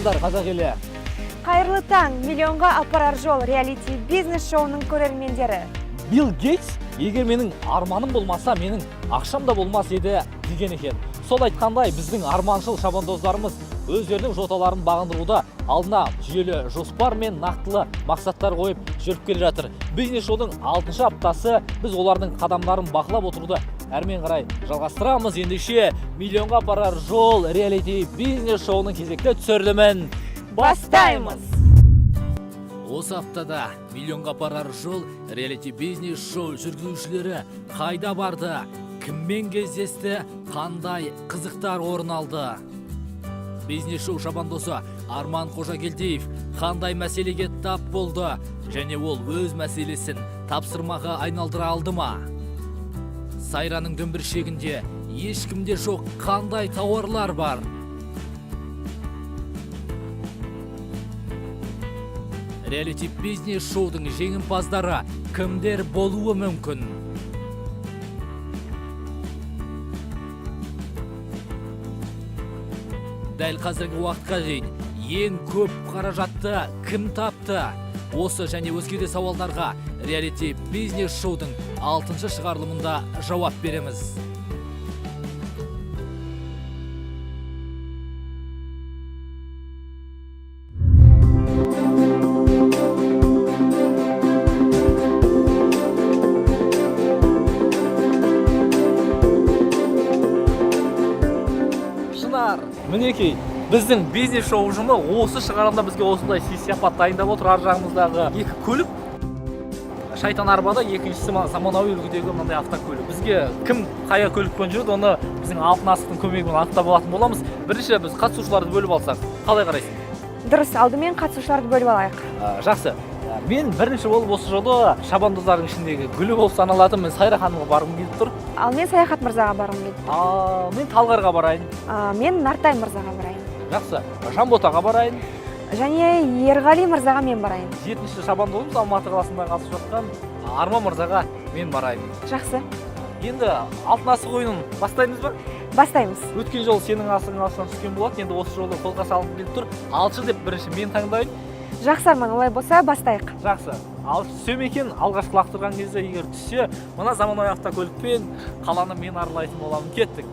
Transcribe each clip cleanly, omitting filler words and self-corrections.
Саламдар қазақ елі. Қайырлы таң, миллионға апарар жол реалити бизнес шоуның көрермендері. Билл Гейтс, егер менің арманым болмаса, менің ақшам да болмас еді деген екен. Сол айтқандай, біздің арманшыл шабандоздарымыз өздерінің жоталарын бағындыруда алдына жүйелі жоспар мен нақтылы мақсаттар қойып жүріп келе жатыр. Бизнес шоудың 6-шы аптасы, біз олардың қадамдарын бақылап отыруды әрмен қарай жалғастырамыз. Ендеше миллионға апарар жол реалити бизнес шоуның кезекті түсірілімін бастаймыз. Осы аптада миллионға апарар жол реалити бизнес шоу жүргізушілері қайда барды, кіммен кездесті, қандай қызықтар орын алды. Бизнес шоу шабандосы Арман Қожагелдиев қандай мәселеге тап болды және ол өз мәселесін тапсырмаға айналдыра алды ма? Сайраның дөңбіршегінде ешкімде жоқ қандай тауарлар бар? Реалити бизнес шоудың жеңімпаздары кімдер болуы мүмкін? Дәл қазіргі уақытқа дейін ең көп қаражатты кім тапты? Осы және өзге де сауалдарға реалити бизнес шоудың 6-шы шығарылымында жауап береміз. Мінекей, біздің бизнес шоу ұжымы осы шығарылымда бізге осындай сый-сияпат дайындап отыр. Ар жағымыздағы 2 көлік, шайтан арбада, екіншісі заманауи үлгідегі мынандай автокөлік. Бізге кім қай көлікпен жүреді, оны біздің алтын асықтың көмегімен анықтап алатын боламыз. Бірінші біз қатысушыларды бөліп алсақ, қалай қарайсың? Дұрыс, алдымен қатысушыларды бөліп алайық. Жақсы. Мен бірінші болып осы жолы шабандоздардың ішіндегі гүлі болып саналатын мен Сайра ханымға барғым келіп тұр. Ал мен Саяхат мырзаға барғым келіп. Мен Талғарға барайын. Мен Нартай мырзаға барайын. Жақсы. Жанботаға барайын. Және Ерғали мырзаға мен барайын. 7-ші шабандозымыз Алматы қаласында қатысып жатқан Арман мырзаға мен барайын. Жақсы. Енді алтын асық ойынын бастаймыз ба? Бастаймыз. Өткен жолы сенің асығың астынан түскен болады. Енді осы жолы қолға салып келіп тұр. Алшы деп бірінші мен таңдайын. Жақсы, Арман, олай болса бастайық. Жақсы. Ал түсем екен, алғашқы лақтырған кезде егер түссе, мына заманауи автокөлікпен қаланы мен аралайтын боламын. Кеттік.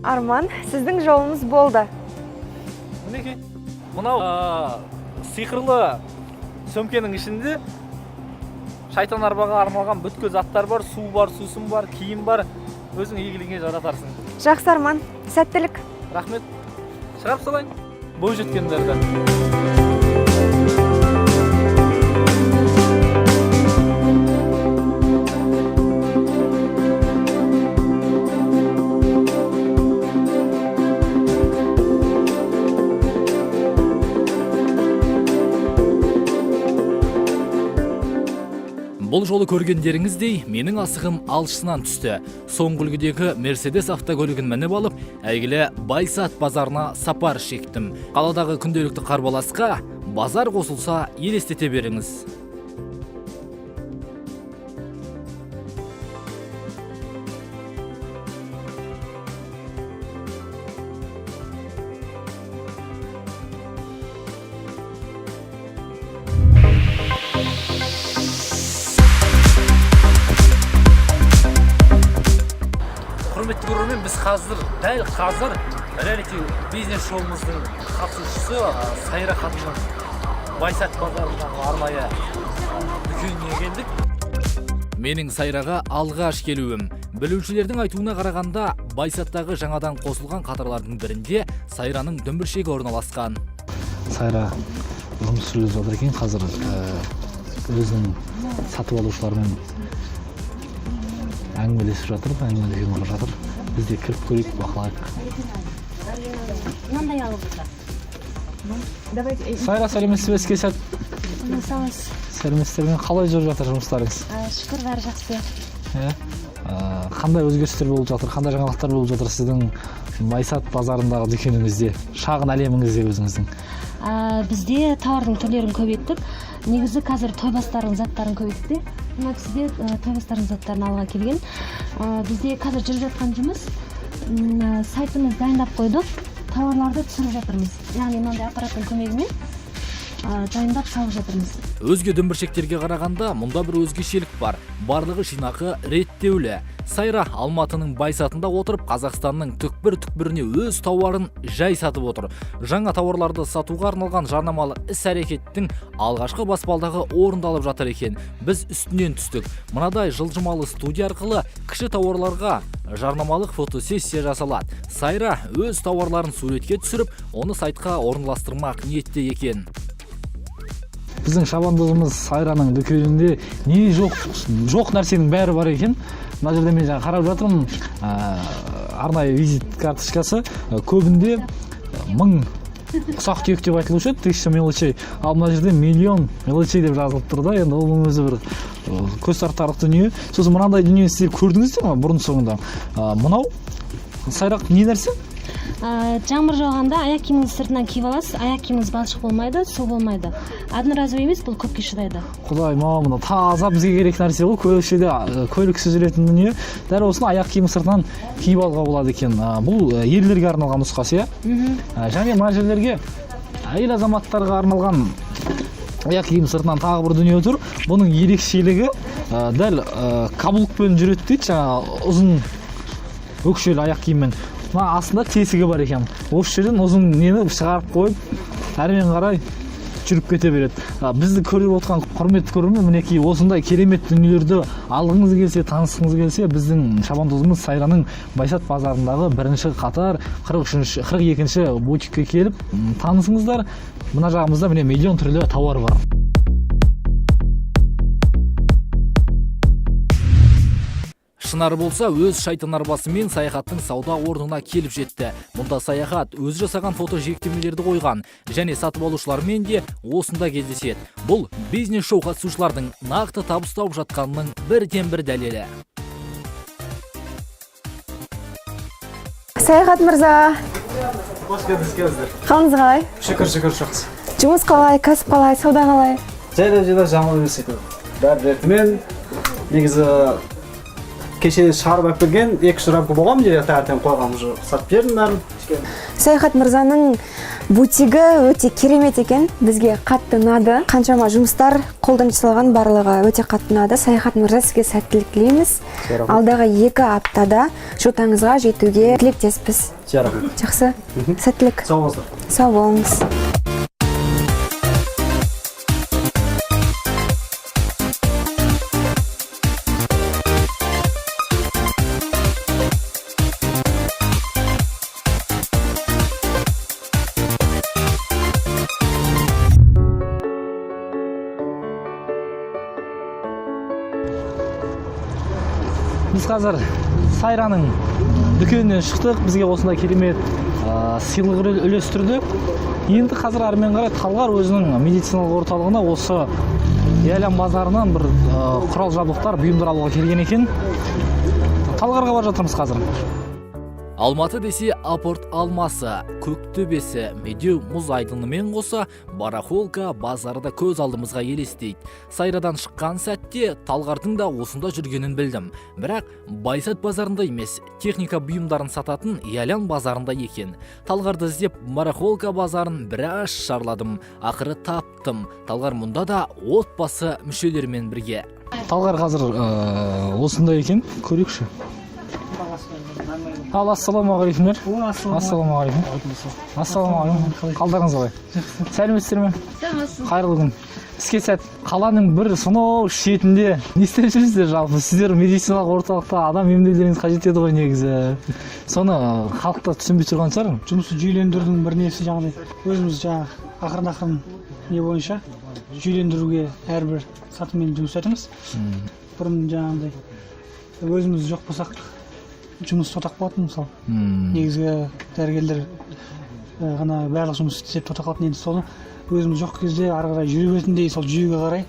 Арман, сіздің жолыңыз болды. Мінекей, мынау сиқырлы сөмкенің ішінде шайтан арбаға арналған бүткіл заттар бар, су бар, сусын бар, киім бар. Өзің игілігіңе жаратарсың. Жақсы, Арман, сәттілік. Рахмет. Шығарып салайын. Бой жеткендерді. Бұл жолы көргендеріңіздей, менің асығым алшысынан түсті. Соңғы үлгідегі Мерседес автокөлігін мініп алып, әйгілі Байсат базарына сапар шектім. Қаладағы күнделікті қарбаласқа базар қосылса елестете беріңіз. Құрметті көрермен, біз дәл қазір реалити бизнес шоуымыздың қатысушысы Сайра ханымның Байсат базарындағы арнайы дүкеніне келдік. Менің Сайраға алғаш келуім. Білушілердің айтуына қарағанда, Байсаттағы жаңадан қосылған қатарлардың бірінде Сайраның дөңбіршегі орналасқан. Сайра жұмыс жүргізіп жатыр екен, қазір өзінің сатып алушылармен әңгімелесіп жатыр, әңгімелесіп жатыр. Біз де кіріп көрейік, бақылайық. Мынандай алып отыр. Сайра, сәлеметсіз бе? Сәлеметсіз. Сәлеметсіздер, қалай жүріп жатыр жұмыстарыңыз? Шүкір, бәрі жақсы. Қандай өзгерістер болып жатыр, қандай жаңалықтар болып жатыр сіздің Байсат базарындағы дүкеніңізде, шағын әлеміңізде өзіңіздің? Бізде тауардың түрлерін көбейттік. Негізі қазір тойбастардың заттарын көбейтті. Мына кісіде тойбастардың заттарын алға келген. Бізде қазір жүріп жатқан жұмыс сайтымыз дайындап қойдық, тауарларды түсіріп жатырмыз. Яғни мынандай аппараттың көмегімен дайындап салып жатырмыз. Өзге дүмбіршектерге қарағанда мұнда бір өзгешелік бар. Барлығы жинақы, реттеулі. Сайра Алматының Байсатында отырып, Қазақстанның түкпір-түкпіріне өз тауарын жай сатып отыр. Жаңа тауарларды сатуға арналған жарнамалық іс-әрекеттің алғашқы баспалдағы орындалып жатыр екен. Біз үстінен түстік. Мынадай жылжымалы студия арқылы кіші тауарларға жарнамалық фотосессия жасалады. Сайра өз тауарларын суретке түсіріп, оны сайтқа орналастырмақ ниетте екен. Біздің шабандозымыз Сайраның дүкенінде не жоқ нәрсенің бәрі бар екен. Мына жерде мен жаңа қарап жатырмын, арнайы визит карточкасы көбінде 1000 ұсақ түйек деп айтылушы еді, 1000 мелочей. Ал мына жерде миллион мелочей деп жазылып тұр да. Енді ол өзі бір көз тартарлық дүние. Сосын мынандай дүние сіздер көрдіңіздер ме бұрын соңында? Мынау сайрақ не нәрсе? Жаңбыр жауғанда аяқ киіміңізді сыртынан киіп аласыз, аяқ киіміңіз балшық болмайды, су болмайды. Одноразовый емес, бұл көпке шыдайды. Құдайым, мына таза бізге керек нәрсе ғой, көліксіз жүретін дүние. Дәл осыны аяқ киім сыртынан киіп алуға болады екен. Бұл ерлерге арналған нұсқасы, және мына жерлерге әйел азаматтарға арналған аяқ киім сыртынан тағы бір дүние тұр. Бұның ерекшелігі дәл каблукпен жүреді дейді, жаңа ұзын өкшелі аяқ киіммен. Астында тесігі бар екен. Осы жерден ұзын нені шығарып қойып, әрмен қарай жүріп кете береді. Бізді көріп отқан құрметті көрермен, мінекей осындай керемет дүниелерді алғыңыз келсе, танысқыңыз келсе, біздің шабандозымыз Сайраның Байсат базарындағы 1-ші қатар 42-ші бутикке келіп танысыңыздар. Мына жағымызда міне миллион түрлі тауар бар. Шынар болса өз шайтан арбасымен саяхаттың сауда орнына келіп жетті. Мұнда саяхат өзі жасаған фото жиектемелерді қойған, және сатып алушылармен де осында кездеседі. Бұл бизнес-шоу қатысушылардың нақты табыс тауып жатқанының бірден-бір дәлелі. Саяхат мырза. Қош келдіңіздер. Қалыңыз қалай? Шүкір, жақсы. Жұмыс қалай, кәсіп қалай, сауда қалай? Жайлы жаңыл емес екен. Бәрі ретімен негізі кешеден шығарып алып келген 2-3 рамка болған жерге таңертең қойғам, уже сатып бердім бәрін. Саяхат мырзаның бутигі өте керемет екен, бізге қатты ұнады. Қаншама жұмыстар қолдан жасалған, барлығы өте қатты ұнады. Саяхат мырза, сізге сәттілік тілейміз. Алдағы 2 аптада жотаңызға жетуге тілектеспіз. Жақсы, сәттілік. Сау болыңыздар. Сау болыңыз. Біз қазір Сайраның дүкенінен шықтық, бізге осындай керемет сыйлық үлестірді. Енді қазір әрмен қарай Талғар өзінің медициналық орталығына осы Ялан базарынан бір құрал жабдықтар, бұйымдар алуға келген екен. Талғарға бара жатырмыз қазір. Алматы десе апорт алмасы, көктөбесі, медеу мұз айдынымен қоса барахолка базары да көз алдымызға елестейді. Сайрадан шыққан сәтте Талғардың да осында жүргенін білдім. Бірақ Байсат базарында емес, техника бұйымдарын сататын Ялан базарында екен. Талғарды іздеп барахолка базарын біраз шарладым. Ақыры таптым. Талғар мұнда да отбасы мүшелерімен бірге. Талғар қазір осында екен, көрейікші. Ассалаумағалейкумдер. Ассалаумағалейкум. Ассалаумағалейкум. Қалдарыңыз қалай? Сәлеметсіздер ме? Қайырлы күн. Іске сәт. Қаланың бір сонау шетінде не істеп жүрсіздер жалпы? Сіздер медициналық орталықта адам емделуіңіз қажет еді ғой негізі. Соны халықта түсінбей тұрған шығар. Жұмысты жүйелендірудің бір несі жаңағыдай. Өзіміз ақырын не бойынша жүйелендіруге әрбір сатымен жұмыс жасаймыз. Бұрын жаңағыдай өзіміз жоқ болсақ жұмыс тоқтап қалатын, мысалы. Негізгі дәрігерлер ғана барлық жұмыс істеп тоқтап қалатын, енді соны өзіміз жоқ кезде ары қарай жүре беретіндей сол жүйеге қарай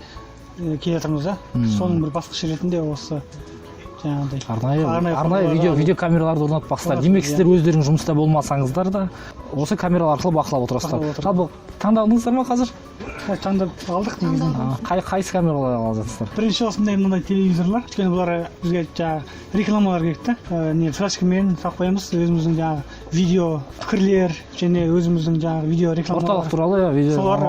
келе жатырмыз да. Соның бір басқаша ретінде осы жаңағыдай арнайы видео камераларды орнатпақсыздар. Демек сіздер өздерің жұмыста болмасаңыздар да осы камералар арқылы бақылап отырасыздар. Жалпы таңдадыңыздар ма қазір? таңдап алдық негізінен. Қайсы камералар алып жатсыздар? Бірінші осындай мынандай телевизорлар, өйткені бұлар бізге жаңағы рекламалар керек та. Не флешкамен салып қоямыз, өзіміздің жаңағы видео пікірлер және өзіміздің жаңағы видео рекламалар. Орталық туралы видео. Солар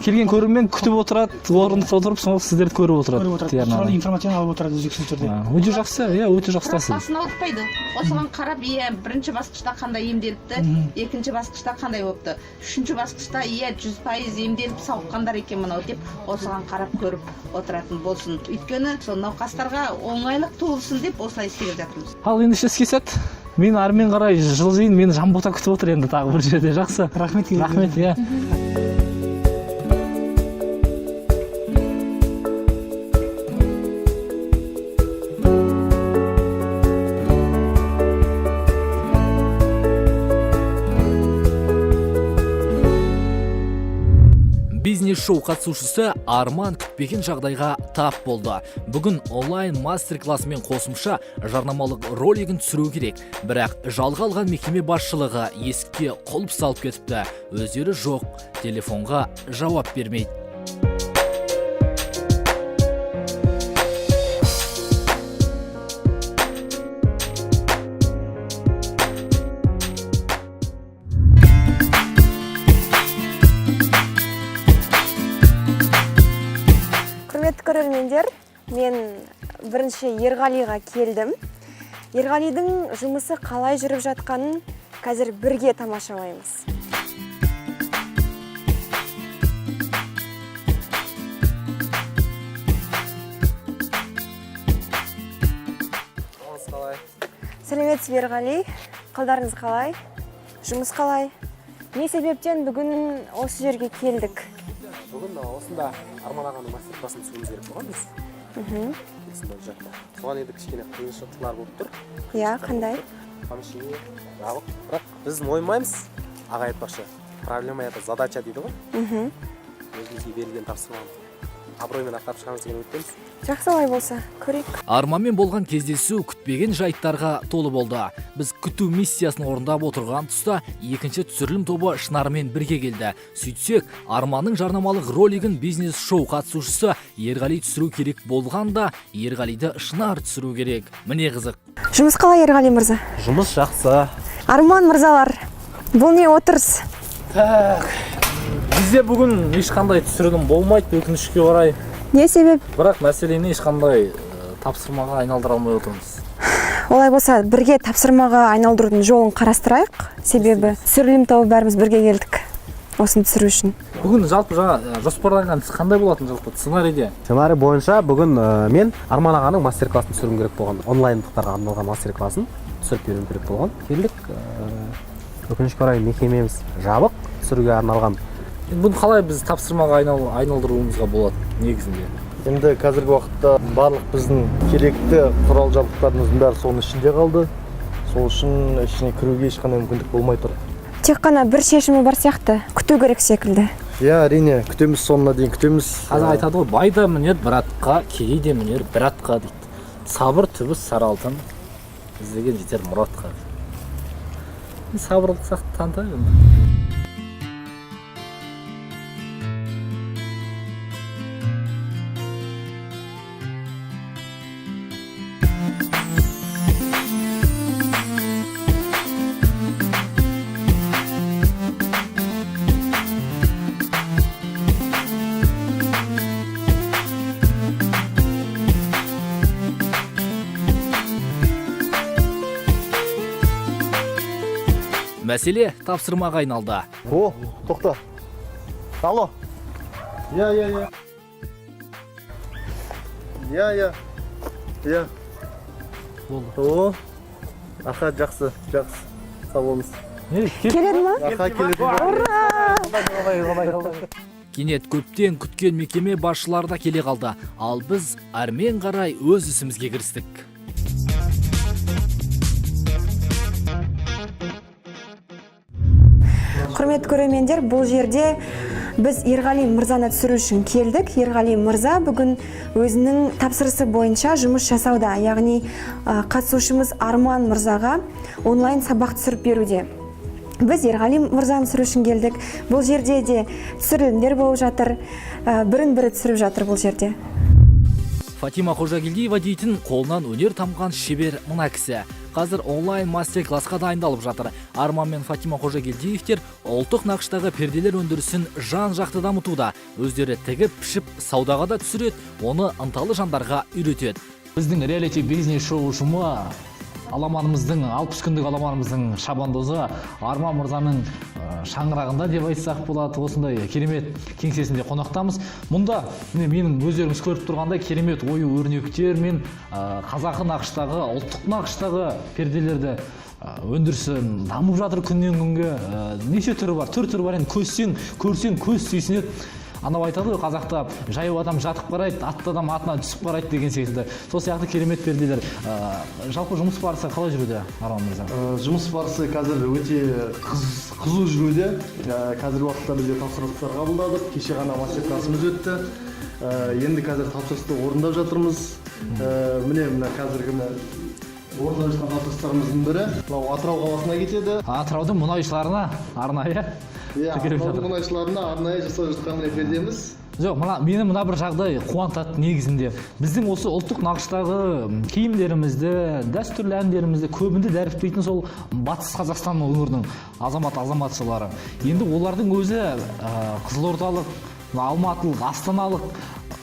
келген көрермен күтіп отырады, орында отырып, соны сіздерді көріп отырады. Солар информацияны алып отырады үздіксіз түрде. Өте жақсы, өте жақсы тәсіл. Басын ауыртпайды. Осыған қарап, бірінші басқышта қандай емделіпті, екінші басқышта қандай болыпты, үшінші басқышта 100% емделіп сауыққандар екен мынау деп, осыған қарап көріп отыратын болсын. Өйткені сол науқастарға оңайлық туылсын деп осылай істеп жатырмыз. Ал енді шеске сәт. Мен әрмен қарай жылжиын, мені Жанбота күтіп отыр енді тағы бір жерде. Жақсы. Рахмет. Рахмет, иә. Бизнес-шоу қатысушысы Арман күтпеген жағдайға тап болды. Бүгін онлайн мастер-классымен қосымша жарнамалық ролигін түсіру керек. Бірақ жалға алған мекеме басшылығы есікке құлып салып кетіпті. Өздері жоқ, телефонға жауап бермейді. Құрметті көрермендер, мен бірінші Ерғалиға келдім. Ерғалидың жұмысы қалай жүріп жатқанын қазір бірге тамашалаймыз. Сәлеметсіз бе, Ерғали? Қалдарыңыз қалай? Жұмыс қалай? Не себептен бүгін осы жерге келдік? Бүгін осында Арман ағаның мастер-класын түсіруіміз керек болған біз. Соған енді кішкене қиыншылықтар болып тұр. Иә, қандай? Помещение жабық, бірақ біз мойымаймыз. Аға айтпақшы, проблема это задача дейді ғой. Өзімізге берілген тапсырманы абыроймен атқарып шығамыз деген үміттеміз. Жақсы, олай болса, көрейік. Арманмен болған кездесу күтпеген жайттарға толы болды. Біз күту миссиясын орындап отырған тұста екінші түсірілім тобы Шынармен бірге келді. Сөйтсек, Арманның жарнамалық ролигін бизнес-шоу қатысушысы Ерғали түсіру керек болғанда, Ерғалиді Шынар түсіру керек. Міне қызық. Жұмыс қалай, Ерғали мырза? Жұмыс жақсы. Арман мырзалар, бұл не отырыс? Бізде бүгін ешқандай түсірілім болмайды, өкінішке орай. Не себеп? Бірақ мәселені ешқандай тапсырмаға айналдыра алмай отырмыз. Олай болса, бірге тапсырмаға айналдырудың жолын қарастырайық. Себебі түсірілім тобы бәріміз бірге келдік осыны түсіру үшін. Бүгін жалпы жаңа жоспарланған қандай болатын жалпы сценарийде? Сценарий бойынша бүгін мен Арман ағаның мастер-класын түсіруім керек болған. Онлайндықтарға арналған мастер-класын түсіріп беруім керек болған. Келдік, өкінішке орай мекемеміз жабық, түсіруге арналған. Бұны қалай біз тапсырмаға айналдыруымызға болады негізінде? Енді қазіргі уақытта барлық біздің керекті құрал жабдықтарымыздың бәрі соның ішінде қалды. Сол үшін ішіне кіруге ешқандай мүмкіндік болмай тұр. Тек қана бір шешімі бар сияқты, күту керек секілді. Иә, әрине, күтеміз, соңына дейін күтеміз. Қазір айтады ғой, бай да мінер бір атқа, кедей де мінер бір атқа дейді. Сабыр түбі сары алтын, іздеген жетер мұратқа. Сабырлық сақты танытайық. Мәселе тапсырмаға айналды. О, тоқта. Алло. Иә. Иә. О, аха, жақсы. Сау болыңыз. Келеді ма? Аха, келеді. Кенет көптен күткен мекеме басшылары да келе қалды. Ал біз әрмен қарай өз ісімізге кірістік. Құрметті көрермендер, бұл жерде Біз Ерғали мырзаны түсіру үшін келдік. Ерғали мырза бүгін өзінің тапсырысы бойынша жұмыс жасауда. Яғни қатысушымыз Арман мырзаға онлайн сабақ түсіріп беруде. Біз Ерғали мырзаны түсіру үшін келдік. Бұл жерде де түсірілімдер болып жатыр. Бірін-бірі түсіріп жатыр бұл жерде. Фатима Қожагелдиева дейтін қолынан өнер тамған шебер мына кісі. Қазір онлайн мастер-классқа дайындалып жатыр. Арман мен Фатима Қожагелдиевтер ұлттық нақыштағы перделер өндірісін жан-жақты дамытуда. Өздері тігіп, пішіп, саудаға да түсіреді, оны ынталы жандарға үйретеді. Біздің реалити бизнес шоу ұжымы аламанымыздың 60 күндік аламанымыздың шабандозы Арман мырзаның шаңырағында деп айтсақ болады. Осындай керемет кеңсесінде қонақтамыз. Мұнда менің өздеріңіз көріп тұрғандай керемет ою өрнектер мен қазақы нақыштағы, ұлттық нақыштағы перделерді өндірісі дамып жатыр күннен күнге. Неше түрі бар? Түрі бар. Енді көрсең көз сүйсінеді. Анау айтады ғой, қазақта жаяу адам жатып қарайды, атты адам атына түсіп қарайды деген секілді. Сол сияқты керемет перделер. Жалпы жұмыс барысы қалай жүруде, Арман мырза? Жұмыс барысы қазір өте қызу жүруде. Қазіргі уақытта бізде тапсырыстар қабылдадық. Кеше ғана мастер-классымыз өтті. Енді қазір тапсырысты орындап жатырмыз. Міне қазіргі орындап жатқан тапсырыстарымыздың бірі Атырау қаласына кетеді. Атыраудың мұнайшыларына арнайы Атыраудың мұнайшыларына арнайы жасап жатқан пердеміз. Жоқ, мені мына бір жағдай қуантады негізінде. Біздің осы ұлттық нақыштағы киімдерімізді, дәстүрлі әндерімізді көбінде дәріптейтін сол батыс Қазақстан өңірінің азаматшылары. Енді олардың өзі қызылордалық, алматылық, астаналық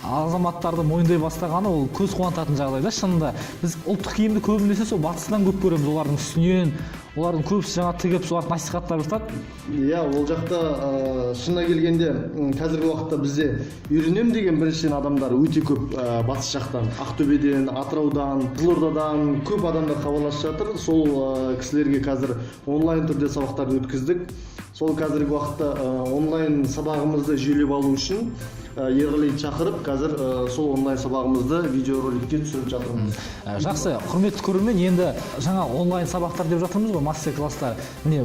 азаматтарды мойындай бастағаны ол көз қуантатын жағдайда. Шынында біз ұлттық киімді көбінесе сол батыстан көп көреміз. Олардың үстінен, олардың көбісі жаңа тігіп соларды насихаттап жатады. Иә, ол жақта шынына келгенде қазіргі уақытта бізде үйренем деген біріншіден адамдар өте көп батыс жақтан, Ақтөбеден, Атыраудан, Қызылордадан көп адамдар хабарласып жатыр. Сол кісілерге қазір онлайн түрде сабақтарды өткіздік. Сол қазіргі уақытта онлайн сабағымызды жүйелеп алу үшін Ерғалиді шақырып, қазір сол онлайн сабағымызды видеороликке түсіріп жатырмыз. Жақсы, құрметті көрермен, енді жаңа онлайн сабақтар деп жатырмыз ғой, мастер-класстар. Міне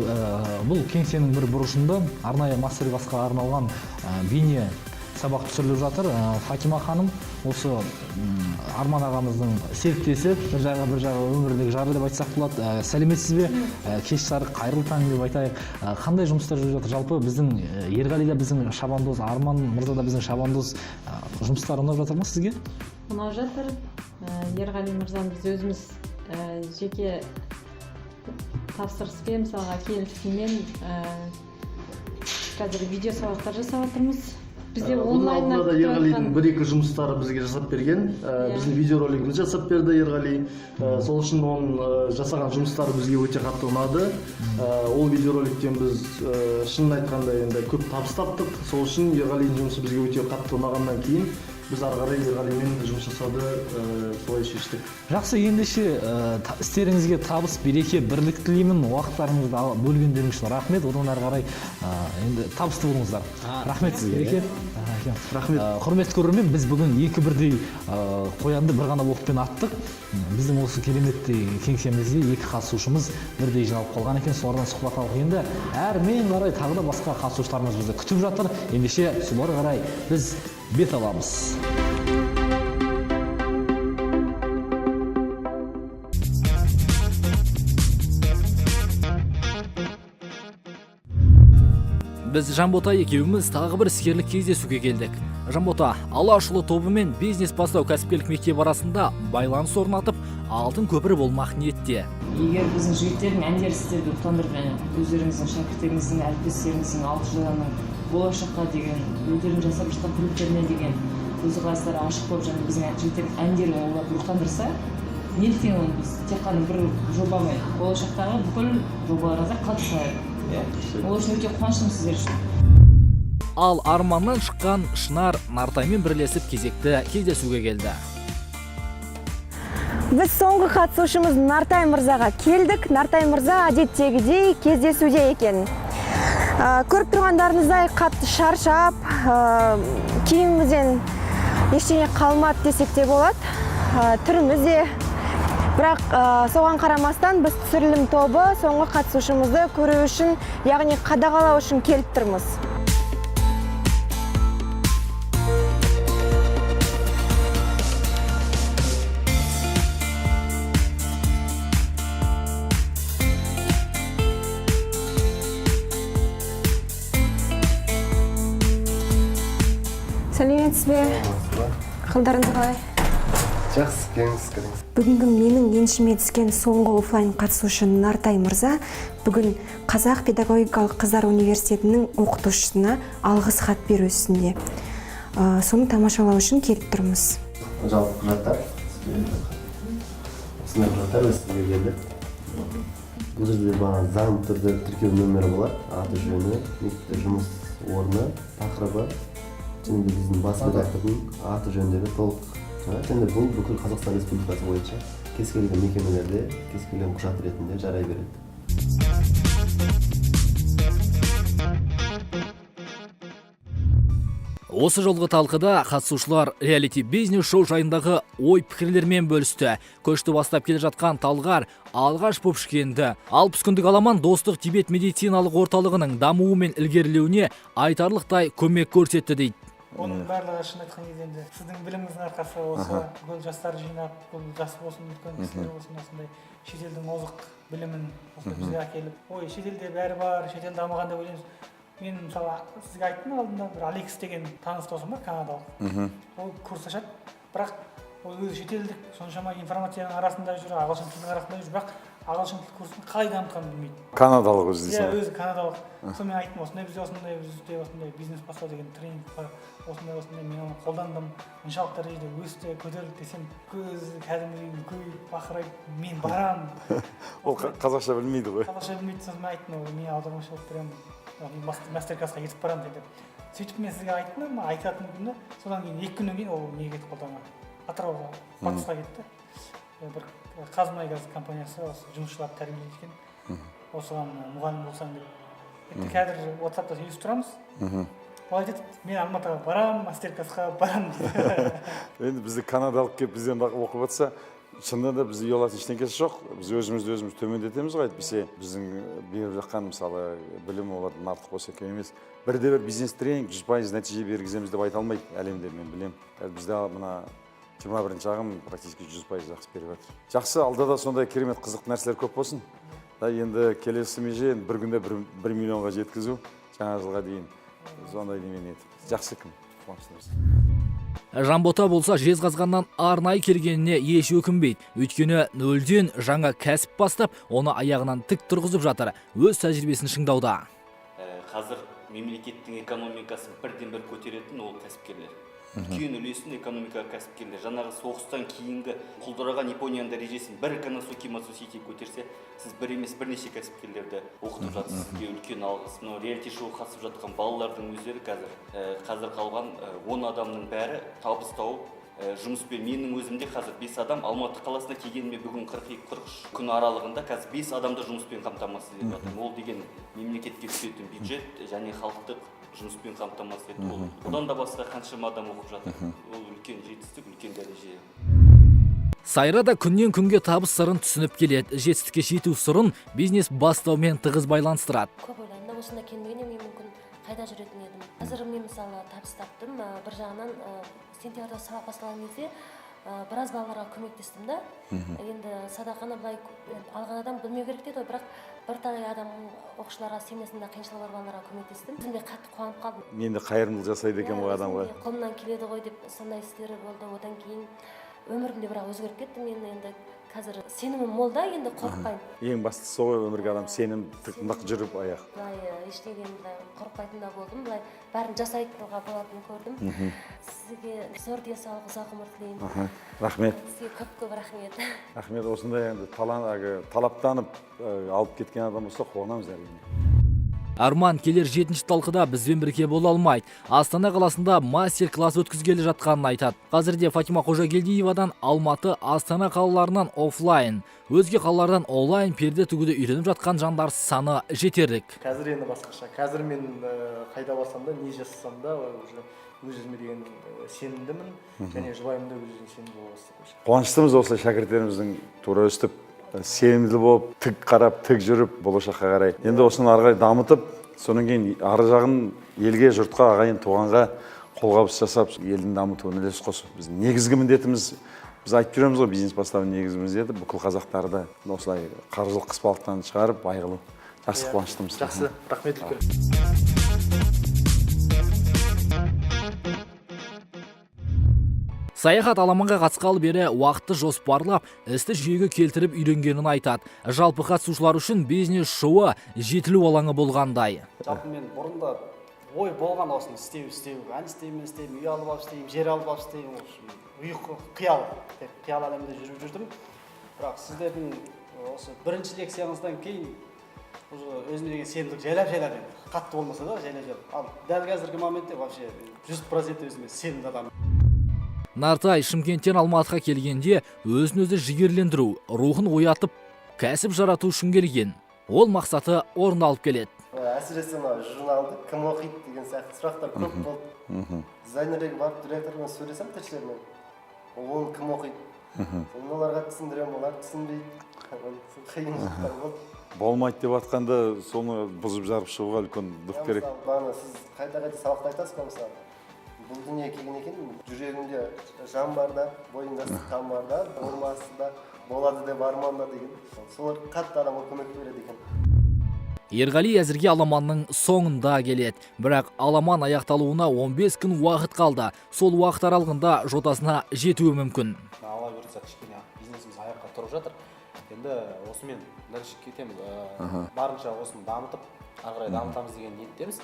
бұл кеңсенің бір бұрышында арнайы мастер-классқа арналған бейне сабақ түсіріліп жатыр. Фатима ханым осы Арман ағамыздың серіктесі, бір жағы өмірдегі жары деп айтсақ болады. Сәлеметсіз бе? Кеш жарық, қайырлы таң деп айтайық. Қандай жұмыстар жүріп жатыр? Жалпы біздің Ерғали да біздің шабандоз, Арман мырза да біздің шабандоз, жұмыстар ұнап жатыр ма сізге? Ұнап жатыр. Ерғали мырзаны біз өзіміз жеке тапсырыспен, мысалға келісіммен қазір видео сабақтар жасап жатырмыз. Бізде онлайннан Ерғалидің бір-екі жұмыстары бізге жасап берген. Біздің видеоролигіміз жасап берді Ерғали. Сол үшін оның жасаған жұмыстары бізге өте қатты ұнады. Ол видеороликтен біз шынын айтқанда енді көп табыс таптық. Сол үшін Ерғалидің жұмысы бізге өте қатты ұнағаннан кейін біз ары қарай Ерғалимен жұмыс жасауды солай шештік. Жақсы, ендеше істеріңізге табыс, береке, бірлік тілеймін. Уақыттарыңызды бөлгендеріңіз үшін рахмет. Одан ары қарай енді табысты болыңыздар. Рахмет сізге. Рахмет. Құрметті көрермен, біз бүгін екі бірдей қоянды бір ғана оқпен аттық. Біздің осы кереметті кеңсемізде екі қатысушымыз бірдей жиналып қалған екен. Солардан сұхбат алып, енді әрмен қарай тағы да басқа қатысушыларымыз бізді күтіп жатыр. Ендеше соларға қарай біз бет аламыз. Біз Жанбота екеуміз тағы бір іскерлік кездесуге келдік. Жанбота Алашұлы тобы мен бизнес бастау кәсіпкерлік мектебі арасында байланыс орнатып, алтын көпір болмақ ниетте. Егер біздің жігіттердің әндері сіздерді ұтандырып, өздеріңіздің шәкірттеріңіздің, әріптестеріңіздің, алтын жыланың болашаққа деген, өздерің жасап жатқан көліктеріне деген көзқарастары ашық болып, және біздің жігіттердің әндері оларды рухтандырса, неліктен оны біз тек қана бір жобамен болашақтағы бүкіл жобаларыңызға қатысайық. Ол үшін өте қуаныштымын сіздер үшін. Ал Арманнан шыққан Шынар Нартаймен бірлесіп кезекті кездесуге келді. Біз соңғы қатысушымыз Нартай мырзаға келдік. Нартай мырза әдеттегідей кездесуде екен. Көріп тұрғандарыңыздай қатты шаршап, киімімізден ештеңе қалмады десек те болады. Түріміз де. Бірақ соған қарамастан біз түсірілім тобы соңғы қатысушымызды көру үшін, яғни қадағалау үшін келіп тұрмыз. саламатсыз бе? Қалдарыңыз қалай? Жақсы, келіңіз, кіріңіз. Бүгінгі менің еншіме түскен соңғы офлайн қатысушы Нартай мырза бүгін Қазақ педагогикалық қыздар университетінің оқытушысына алғыс хат беру үстінде. Соны тамашалау үшін келіп тұрмыз. Жалпы құжаттар. Осындай құжаттар сізге келді. Бұл жерде бағана заң түрде тіркеу нөмірі болады. Аты жөні, мектепте жұмыс орны, тақырыбы, және де біздің бас редактордың аты жөндері толық. Және бұл бүкіл Қазақстан Республикасы бойынша кез келген мекемелерде, кез келген құжат ретінде жарай береді. Осы жолғы талқыда қатысушылар реалити бизнес шоу жайындағы ой пікірлермен бөлісті. Көшті бастап келе жатқан талғар алғаш боп шыққанды. 60 күндік аламан достық Тибет медициналық орталығының дамуы мен ілгерілеуіне айтарлықтай көмек көрсетті дейді. Оның барлығы шын айтқан кезде енді сіздің біліміңіздің арқасы осы бүкіл жастар жинап, бүкіл жас болсын, үлкен кісілер болсын, осындай шетелдің озық білімін бізге әкеліп, ой, шетелде бәрі бар, шетел дамыған деп ойлаймыз. Мен мысалы сізге айттым алдында бір Алекс деген таныс досым бар, канадалық. Ол курс ашады, бірақ ол өзі шетелдік соншама информацияның арасында жүр, ағылшын тілінің арасында жүр, бірақ ағылшын тіл курсын қалай дамытқанын білмейді. Канадалық өзі дейсің. Иә, өзі канадалық. Соны мен айттым, осындай бизнес бастау деген тренинг бар, осындай мен оны қолдандым. Мұншалықты дәрежеде өсті, көтерілді десем, көзі кәдімгідей көйіп бақырайып, мен барам. Ол қазақша білмейді ғой. Қазақша білмейді, сосын мен айттым, мен аудармашы болып беремін. Мастер-классқа кетіп барамын деді. Сөйтіп мен сізге айттым, айтатын күні, содан кейін 2 күннен кейін ол неге кетіп қалды ана Атырауға, батысқа кетті. Бір Қазмұнайгаз компаниясы осы жұмысшыларды тәрбиелейді екен. Осыған мұғалім болсаң деп. Қазір WhatsApp-та сөйлесіп тұрамыз. Ол айтады, мен Алматыға барам, мастер-классқа барам дейді. Енді бізді канадалық келіп бізден оқып жатса, шынында да бізді ұялатын ештеңкесі жоқ. Біз өзіміз төмендетеміз ғой, әйтпесе біздің беріп жатқан мысалы білім олардан артық болса екен емес. Бірде-бір бизнес тренинг 100% нәтиже бергіземіз деп айта алмайды әлемде, мен білем. Бізде мына 21-ші ағым практически 100% жақсы беріп жатыр. Жақсы, алда да сондай керемет қызықты нәрселер көп болсын. Енді келесі меже бір күнде 1 миллионға жеткізу, жаңа жылға дейін сондай немен етіп. Жақсы кім? Жанбота болса жезқазғаннан арнайы келгеніне еш өкінбейді. Өйткені нөлден жаңа кәсіп бастап, оны аяғынан тік тұрғызып жатыр. Өз тәжірибесін шыңдауда. Қазір мемлекеттің экономикасын бірден-бір көтеретін ол кәсіпкерлер. Үлкен үлесін экономика кәсіпкерлер. Жаңағы соғыстан кейінгі құлдыраған Японияның дәрежесін бір Канасуки Мацусити көтерсе, сіз бір емес бірнеше кәсіпкерлерді оқытып жатсыз. Сізге үлкен алғыс. Мынау реалити шоу қатысып жатқан балалардың өздері қазір қалған 10 адамның бәрі табыс тауып жұмыспен. Менің өзімде қазір 5 адам Алматы қаласына келгеніме бүгін 42-43 күн аралығында қазір 5 адамды жұмыспен қамтамасыз етіп жатырмын. Ол деген мемлекетке түсетін бюджет және халықтық жұмыспен қамтамасыз ету ол. Одан да басқа қаншама адам оқып жатыр. Ол үлкен жетістік, үлкен дәреже. Сайра да күннен күнге табыс сырын түсініп келеді. Жетістікке жету сырын бизнес бастаумен тығыз байланыстырады. Көп ойландым, осында келмегенде мен мүмкін қайда жүретін едім. Қазір мен мысалы табыс таптым. Бір жағынан сентябрьда сабақ басталған кезде біраз балаларға көмектестім да. Енді садақаны былай алған адам білмеу керек дейді, бірақ бірталай адам оқушыларға семьясында қиыншылығы бар балаларға көмектестім. Өзім де қатты қуанып қалдым. Енді қайырымдылық жасайды екен бұл адамға. Қолымнан келеді ғой деп сондай істері болды. Одан кейін өмірімде бірақ өзгеріп кетті. Мен енді қазір сенімім мол да, енді қорықпаймын. Ең бастысы ғой өмірге адам сенім тық жүріп аяқ. Былай ештеңеден қорықпайтын да болдым. Былай бәрін жасайтынға болатынын көрдім. Сізге зор денсаулық, ұзақ ғұмыр тілеймін. Рахмет. Сізге көп рахмет. Рахмет, осындай енді талаптанып алып кеткен адам болса қуанамыз әрине. Арман келер 7-ші талқыда бізбен бірге бола алмайды. Астана қаласында мастер-класс өткізгелі жатқанын айтады. Қазірде Фатима Қожагелдиевадан Алматы, Астана қалаларынан офлайн, өзге қалалардан онлайн перде тігуді үйреніп жатқан жандар саны жетерлік. Қазір енді басқаша. Қазір мен қайда барсам да, не жасасам да, өз-өзіме деген сенімдімін, және жұбайым да өз-өзіне сенімді боласыз. Қуаныштымыз осылай шәкірттеріміздің тура өстіп, сенімді болып, тік қарап, тік жүріп, болашаққа қарай. Енді осыны ары қарай дамытып, содан кейін ары жағын елге, жұртқа, ағайын, туғанға қолғабыс жасап, елдің дамытуына үлес қосу. Біздің негізгі міндетіміз, біз айтып жүреміз ғой, бизнес бастаудың негізгі міндеті бүкіл қазақтарды осылай қаржылық қыспақтан шығарып, байғылу. Жақсы, қуаныштымыз. Жақсы, рахмет үлкен. Саяхат аламанға қатысқалы бері уақытты жоспарлап, істі жүйеге келтіріп үйренгенін айтады. Жалпы қатысушылар үшін бизнес шоуы жетілу алаңы болғандай. Жалпы мен бұрында ой болған осыны істеу, ән істеймін, үй алып алып істеймін, жер алып алып істеймін, қиял әлемінде жүріп жүрдім. Бірақ сіздердің осы бірінші лекцияңыздан кейін өзіме деген сенімділік жайлап енді қатты болмаса да жайлап. Ал дәл қазіргі моментте вообще 100% өзіме сенімді адаммын. Нартай Шымкенттен Алматыға келгенде өзін-өзі жігерлендіру, рухын оятып, кәсіп жарату үшін келген. Ол мақсаты орындалып келеді. Әсіресе журналды кім оқиды деген сияқты сұрақтар көп болды. Дизайнерге барып директормен сөйлесем тілшілермен, оны кім оқиды? Оларға түсіндіремін, олар түсінбейді. Қиыншылықтар болды. Болмайды деп жатқанда соны бұзып жарып шығуға үлкен дұқ керек. Сіз қайта-қайта сабақта айтасыз ба мысалы? Бұл дүние келген екен, жүрегімде жан бар да, бойымда қан бар да, болмасы да, болады деп арманда деген. Солар қатты адамға көмек береді екен. Ерғали әзірге аламанның соңында келеді. Бірақ аламан аяқталуына 15 күн уақыт қалды. Сол уақыт аралығында жотасына жетуі мүмкін. Алла бұйыртса кішкене бизнесіміз аяққа тұрып жатыр. Енді осымен дальше кетеміз. Барынша осыны дамытып, ары қарай дамытамыз деген ниеттеміз.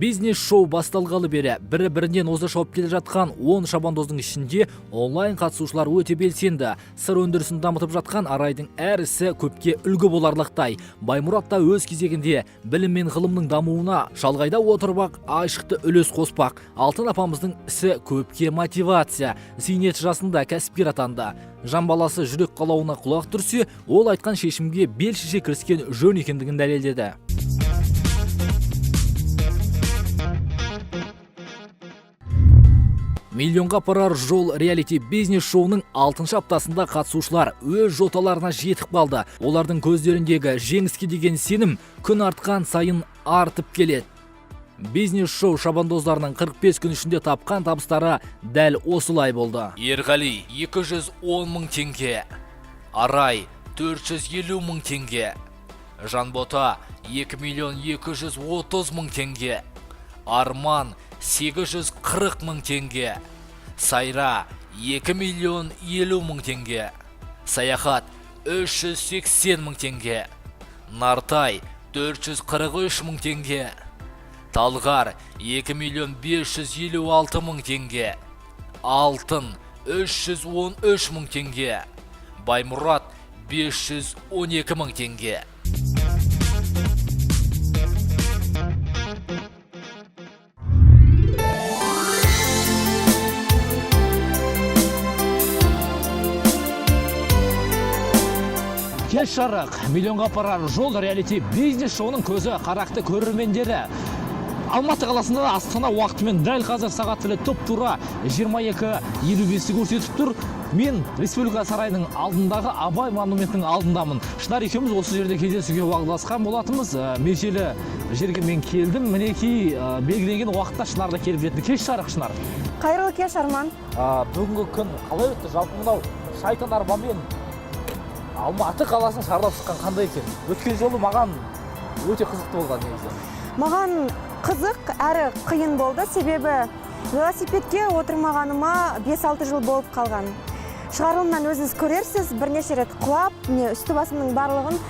Бизнес-шоу басталғалы бері бірі-бірінен оза шауып келе жатқан 10 шабандоздың ішінде онлайн қатысушылар өте белсенді. Сыр өндірісін дамытып жатқан Арайдың әр ісі көпке үлгі боларлықтай. Баймұрат та өз кезегінде білім мен ғылымның дамуына шалғайда отырып айшықты үлес қоспақ. Алтын апамыздың ісі көпке мотивация. Зейнет жасында кәсіпкер атанды. Жан баласы жүрек қалауына құлақ түрсе, ол айтқан шешімге бел шеше кіріскен жөн екендігін дәлелдеді. Миллионға апарар жол реалити бизнес-шоуының 6-шы аптасында қатысушылар өз жоталарына жетіп қалды. Олардың көздеріндегі жеңіске деген сенім күн артқан сайын артып келеді. Бизнес-шоу шабандоздарының 45 күн ішінде тапқан табыстары дәл осылай болды. Ерғали 210 мың теңге, Арай 450 мың теңге, Жанбота 2 миллион 230 мың теңге, Арман 840 мың теңге, Сайра 2 миллион 50 мың теңге, Саяхат 380 мың теңге, Нартай 443 мың теңге, Талғар 2 миллион 556 мың теңге, Алтын 313 мың теңге, Баймұрат 512 мың теңге. Кеш жарық, миллионға апарар жол реалити бизнес-шоуының көзі қарақты көрермендері. Алматы қаласында Астана уақытымен дәл қазір сағат тілі тұп-тура 22:55 көрсетіп тұр. Мен Республика сарайының алдындағы Абай монументінің алдындамын. Шынар екеуміз осы жерде кездесуге уағдаласқан болатынбыз. Межелі жерге мен келдім. Мінекей белгіленген уақытта Шынар да келіп жетті. Кеш жарық, Шынар. Қайырлы кеш, Арман. Бүгінгі күн қалай өтті? Жалпы мынау шайтан арбамен Алматы қаласын шарлап шыққан қандай екен? Өткен жолы маған өте қызықты болған негізі. Маған қызық әрі қиын болды, себебі велосипедке отырмағаныма 5-6 жыл болып қалған. Шығарылымнан өзіңіз көрерсіз, бірнеше рет құлап, үсті басымның барлығын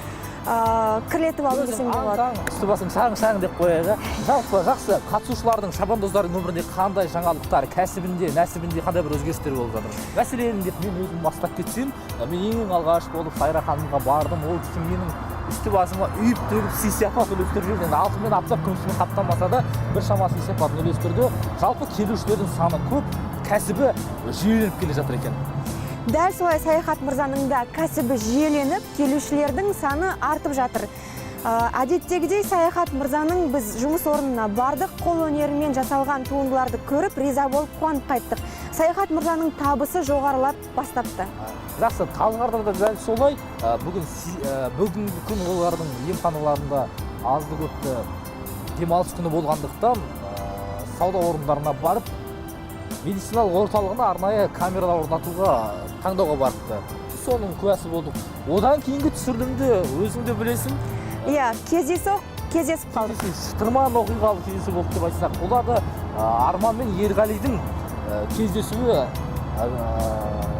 кірлетіп алып десем болады. Үсті басым шаң деп қояды. Жалпы жақсы, қатысушылардың, шабандоздардың өмірінде қандай жаңалықтар, кәсібінде, нәсібінде қандай бір өзгерістер болып жатыр? Мәселен деп мен өзім бастап кетсем, мен ең алғаш болып Сайра ханымға бардым. Ол кісі менің үсті басыма үйіп төгіп сый-сияпатын үлестіріп жүрген. Алтынмен аптап күміспен қаптамаса да бір шама сый-сияпатын үлестірді. Жалпы келушілердің саны көп, кәсібі жүйеленіп келе жатыр екен. Дәл солай Саяхат мырзаның да кәсібі жүйеленіп, келушілердің саны артып жатыр. Әдеттегідей Саяхат мырзаның біз жұмыс орнына бардық, қол өнерімен жасалған туындыларды көріп, риза болып қуанып қайттық. Саяхат мырзаның табысы жоғарылап бастапты. Жақсы, Талғарда да дәл солай. Бүгінгі күн олардың емханаларында азды көпті демалыс күні болғандықтан сауда орындарына барып, медициналық орталығына арнайы камера орнатуға таңдауға барыпты. Соның куәсі болдық. Одан кейінгі түсірілімді өзіңді білесің? Иә, кездейсоқ кездесіп қалдық. шытырман оқиғалы кездесу болды деп айтсақ болады. Арман мен Ерғалидың кездесуі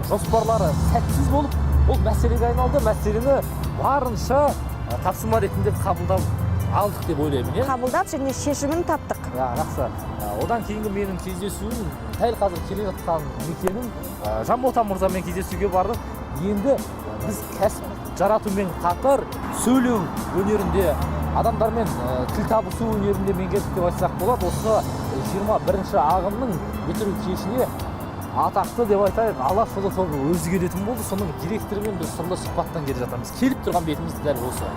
жоспарлары сәтсіз болып, ол мәселеге айналды. Мәселені барынша тапсырма ретінде қабылдап алдық деп ойлаймын. Қабылдап және шешімін таптық. Жақсы. Одан кейінгі менің кездесуім, дәл қазір келе жатқан мекенім, Жанбота мырзамен кездесуге бардық. Енді біз кәсіп жаратумен қатар сөйлеу өнерінде, адамдармен тіл табысу өнерінде меңгердік деп айтсақ болады. Осы 21-ші ағымның бітіру кешіне атақты деп айтайық, Алаш ұлы тобы өзі келетін болды. Соның директорымен біз сырлы сұхбаттан келе жатамыз. Келіп тұрған бетіміз дәл осы.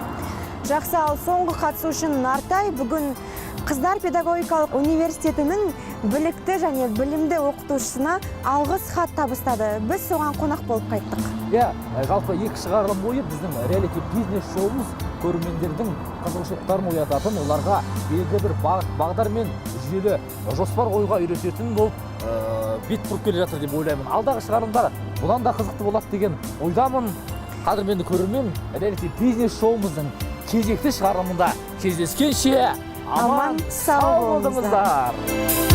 Жақсы, ал соңғы қатысушы Нартай бүгін Қыздар педагогикалық университетінің білікті және білімді оқытушысына алғыс хат табыстады. Біз соған қонақ болып қайттық. Жалпы екі шығарылым бойы біздің реалити бизнес шоуымыз көрермендердің қызығушылықтарын оятатын, оларға белгілі бір бағдар мен жүйелі жоспар қоюға үйрететін болып бет бұрып келе жатыр деп ойлаймын. Алдағы шығарылымдар бұдан да қызықты болады деген ойдамын. Қадірменді көрермен, реалити бизнес шоуымыздың кезекті шығарылымында кездескенше аман сау болыңыздар.